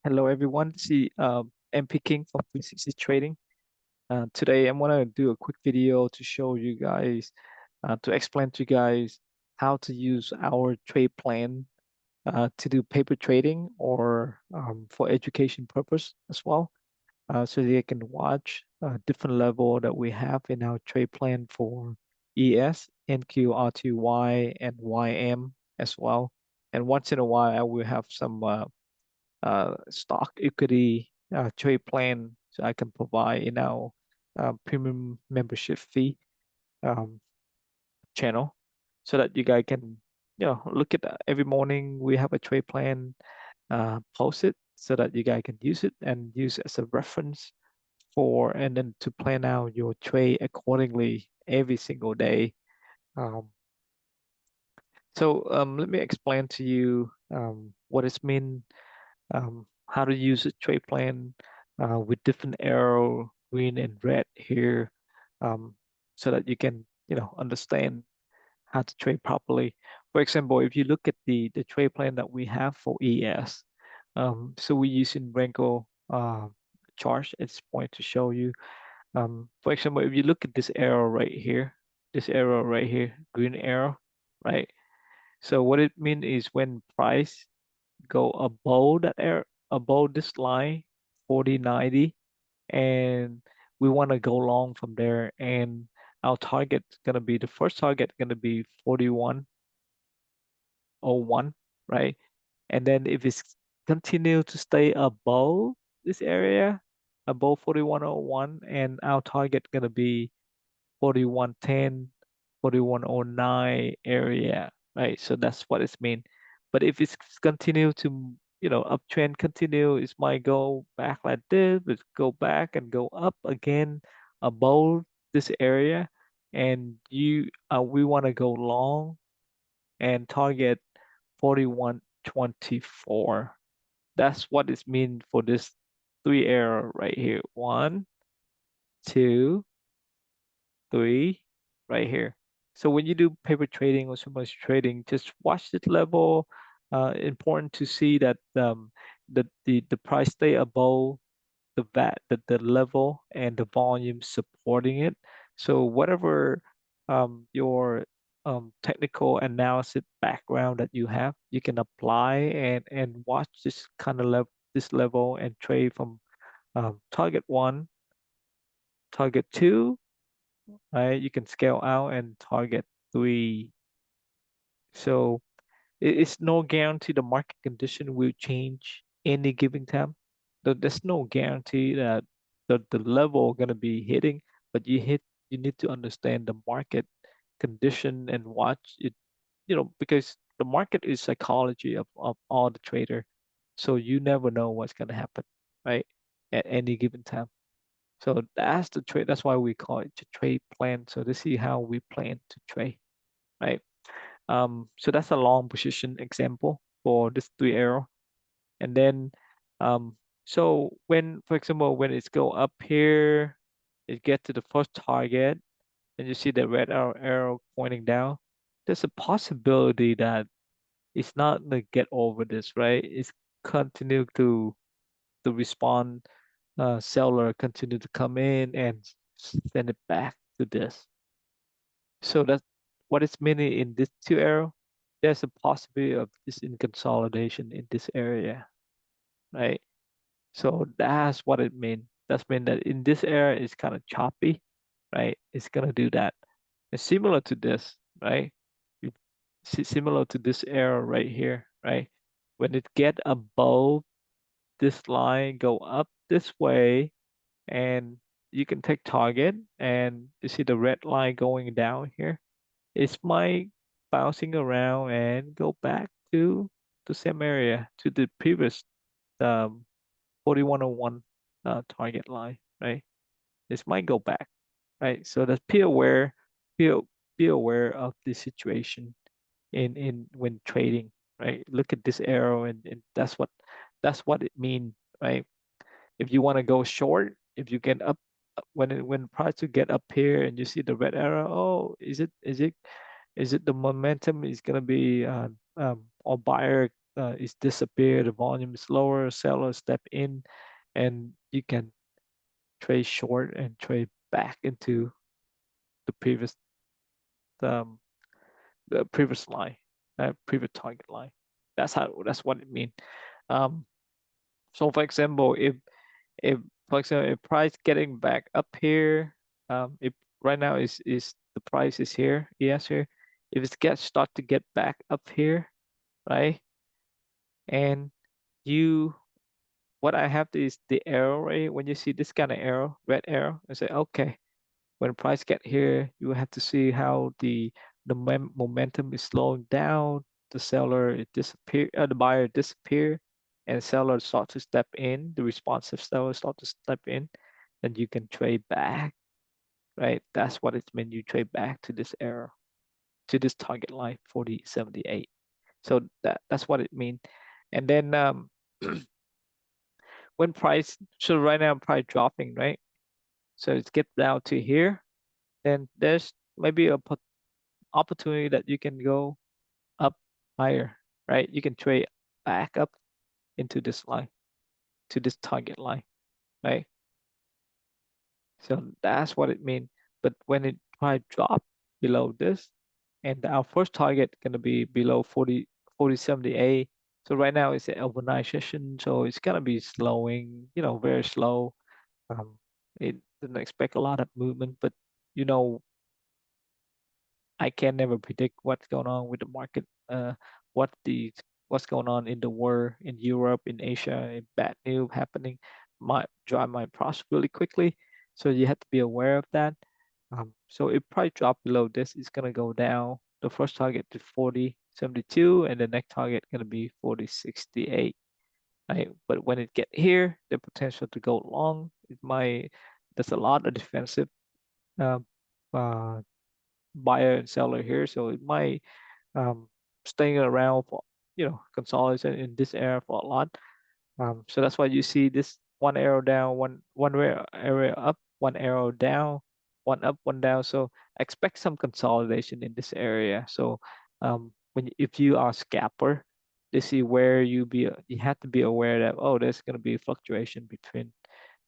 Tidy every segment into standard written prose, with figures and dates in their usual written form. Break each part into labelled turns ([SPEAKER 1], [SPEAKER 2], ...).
[SPEAKER 1] Hello, everyone. This is MP King from 360 Trading. Today, I'm gonna do a quick video to show you guys, to explain to you guys how to use our trade plan to do paper trading or for education purpose as well. So they can watch different level that we have in our trade plan for ES, NQ, RTY, and YM as well. And once in a while, I will have some stock equity trade plan so I can provide in our premium membership fee um, channel so that you guys can look at every morning we have a trade plan, post it so that you guys can use it and use as a reference for and then to plan out your trade accordingly every single day. Um, so let me explain to you what it means, how to use a trade plan with different arrow, green and red here, um, so that you can, understand how to trade properly. For example, if you look at the trade plan that we have for ES, so we're using Renko chart at this point to show you. For example, if you look at this arrow right here, green arrow, right? So what it means is when price go above that air above this line 4090, and we want to go long from there, and our target gonna be the first target gonna be 4101, right? And then if it's continue to stay above this area, above 4101, and our target gonna be 4110, 4109 area, right? So that's what it's mean. But if it's continue to, uptrend continue, it might go back like this, but go back and go up again above this area. And we want to go long and target 4124. That's what it mean for this three arrow right here. One, two, three, right here. So when you do paper trading or simulation trading, just watch this level. Important to see that the price stay above the level and the volume supporting it. So whatever your technical analysis background that you have, you can apply and watch this kind of level this level and trade from target one, target two, right? You can scale out and target three. So it's no guarantee the market condition will change any given time. There's no guarantee that the level gonna be hitting, but you need to understand the market condition and watch it, because the market is psychology of all the trader. So you never know what's gonna happen, right? At any given time. So that's the trade. That's why we call it the trade plan. So to see how we plan to trade, right? So that's a long position example for this three arrow. And then, so when, for example, when it's go up here, it get to the first target, and you see the red arrow pointing down. There's a possibility that it's not gonna get over this, right? It's continue to respond. Seller continue to come in and send it back to this. So that's what it's meaning in this two arrow. There's a possibility of this in consolidation in this area, right? So that's what it means. That's mean that in this area it's kind of choppy, right? It's gonna do that. It's similar to this, right? You similar to this arrow right here, right? When it get above this line, go up this way, and you can take target, and you see the red line going down here. It's my bouncing around and go back to the same area to the previous um 4101 target line, right? This might go back, right? So that's be, be aware of the situation in when trading, right? Look at this arrow, and that's what it means, right? If you want to go short, if you get up when price to get up here and you see the red arrow, oh, is it the momentum is gonna be or buyer is disappear, the volume is lower, seller step in, and you can trade short and trade back into the um, previous line, previous target line. That's what it means. Um, so for example, if for example if price getting back up here, if right now is the price is here, yes here. If it gets start to get back up here, right? And you what I have is the arrow, right? When you see this kind of arrow, red arrow, I say, okay, when price get here, you have to see how the momentum is slowing down, the seller it disappear, the buyer disappear, and seller start to step in, the responsive seller start to step in, then you can trade back, right? That's what it means. You trade back to this arrow, to this target line, 40.78. So that's what it means. And then when price, so right now price dropping, right? So it's get down to here, then there's maybe a opportunity that you can go up higher, right? You can trade back up into this line, to this target line, right? So that's what it means. But when it price drop below this, and our first target gonna be below 40.78. So right now it's an overnight session, so it's gonna be slowing, very slow. It doesn't expect a lot of movement, but you know, I can never predict what's going on with the market, what the what's going on in the world, in Europe, in Asia, in bad news happening might drive my price really quickly. So you have to be aware of that. So it probably drop below this, it's gonna go down. The first target to 40.72, and the next target gonna be 40.68. Right? But when it get here, the potential to go long, there's a lot of defensive uh, uh, buyer and seller here, so it might staying around for consolidation in this area for a lot. So that's why you see this one arrow down, one area up, one arrow down, one up, one down. So expect some consolidation in this area. So if you are scalper, this is where you have to be aware that, oh, there's going to be fluctuation between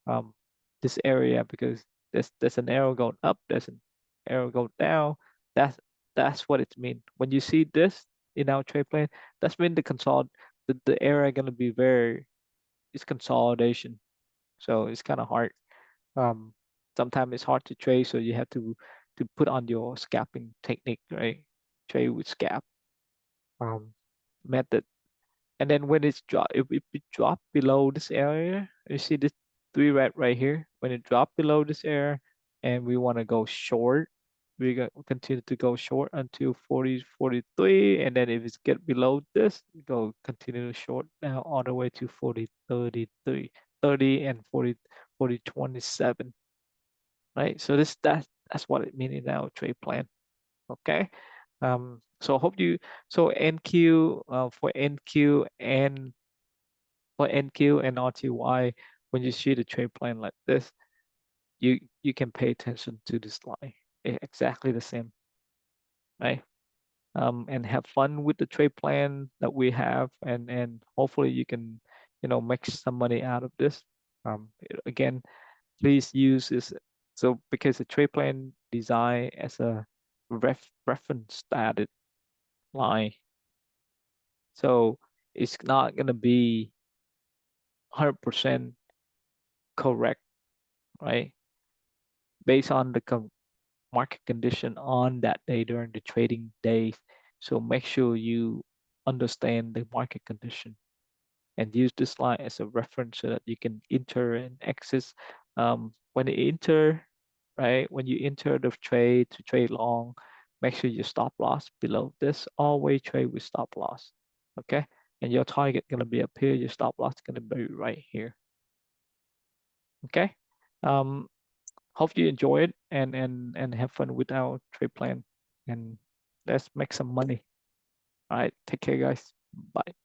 [SPEAKER 1] um, this area, because there's an arrow going up, there's an arrow going down. That's that's what it means. When you see this in our trade plan, that's mean the area gonna be it's consolidation. So it's kind of hard. Um, Sometimes it's hard to trade, so you have to put on your scalping technique, right? Trade with scalp um, method. And then when if it drop below this area, you see this three red right here. When it drop below this area, and we want to go short, we continue to go short until 40.43, and then if it's get below this, we go continue to short now all the way to 40.33, 30 and 40.27, right? So that's what it means in our trade plan. Okay. So hope you so NQ for NQ and for NQ and RTY, when you see the trade plan like this, you can pay attention to this line. Exactly the same, right? And have fun with the trade plan that we have, and hopefully you can, make some money out of this. Again, please use this. So because the trade plan design as a reference started line, so it's not gonna be 100% correct, right? Based on the market condition on that day during the trading days. So make sure you understand the market condition and use this line as a reference so that you can enter and exit. When you enter, right? When you enter the trade to trade long, make sure your stop loss below this. Always trade with stop loss, okay? And your target gonna be up here. Your stop loss is gonna be right here, okay? Um, Hope you enjoy it and have fun with our trade plan, and let's make some money. All right, take care, guys. Bye.